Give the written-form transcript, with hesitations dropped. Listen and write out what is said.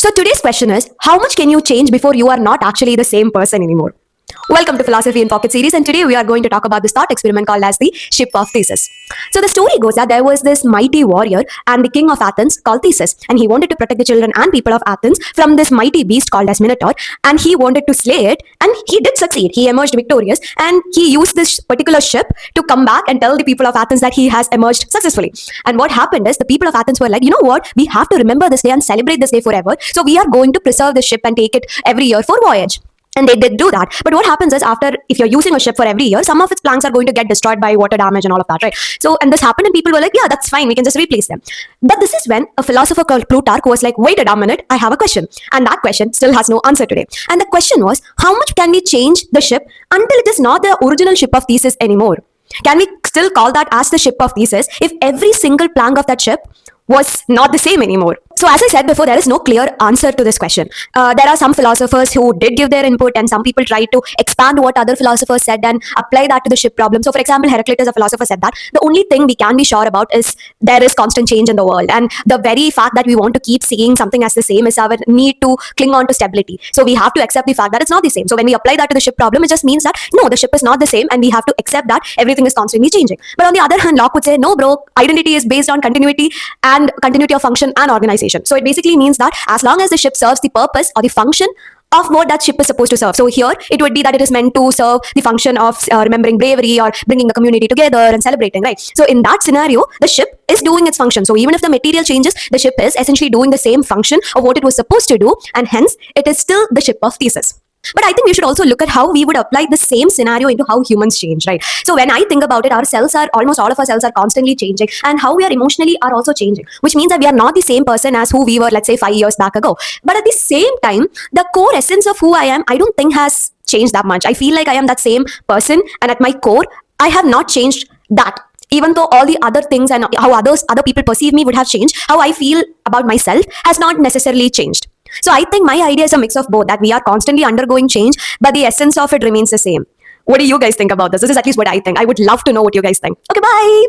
So today's question is, how much can you change before you are not actually the same person anymore? Welcome to Philosophy in Pocket series, and today we are going to talk about this thought experiment called as the ship of Theseus. So the story goes that there was this mighty warrior and the king of Athens called Theseus, and he wanted to protect the children and people of Athens from this mighty beast called as Minotaur, and he wanted to slay it, and he did succeed. He emerged victorious, and he used this particular ship to come back and tell the people of Athens that he has emerged successfully. And what happened is the people of Athens were like, you know what, we have to remember this day and celebrate this day forever, so we are going to preserve this ship and take it every year for voyage. And they did do that. But what happens is, after, if you're using a ship for every year, some of its planks are going to get destroyed by water damage and all of that, right? So, and this happened, and people were like, yeah, that's fine, we can just replace them. But this is when a philosopher called Plutarch was like, wait a minute, I have a question. And that question still has no answer today. And the question was, how much can we change the ship until it is not the original ship of Theseus anymore? Can we still call that as the ship of Theseus if every single plank of that ship was not the same anymore? So as I said before, there is no clear answer to this question. There are some philosophers who did give their input, and some people tried to expand what other philosophers said and apply that to the ship problem. So for example, Heraclitus, a philosopher, said that the only thing we can be sure about is there is constant change in the world, and the very fact that we want to keep seeing something as the same is our need to cling on to stability. So we have to accept the fact that it's not the same. So when we apply that to the ship problem, it just means that no, the ship is not the same, and we have to accept that everything is constantly changing. But on the other hand, Locke would say, no bro, identity is based on continuity of function and organization. So it basically means that as long as the ship serves the purpose or the function of what that ship is supposed to serve. So here it would be that it is meant to serve the function of remembering bravery or bringing the community together and celebrating, right? So in that scenario, the ship is doing its function. So even if the material changes, the ship is essentially doing the same function of what it was supposed to do, and hence it is still the ship of Theseus. But I think we should also look at how we would apply the same scenario into how humans change, right? So when I think about it, our cells are, almost all of our cells are constantly changing, and how we are emotionally are also changing, which means that we are not the same person as who we were, let's say, 5 years back ago. But at the same time, the core essence of who I am, I don't think has changed that much. I feel like I am that same person, and at my core, I have not changed that. Even though all the other things and how other people perceive me would have changed, how I feel about myself has not necessarily changed. So I think my idea is a mix of both, that we are constantly undergoing change, but the essence of it remains the same. What do you guys think about this? This is at least what I think. I would love to know what you guys think. Okay, bye.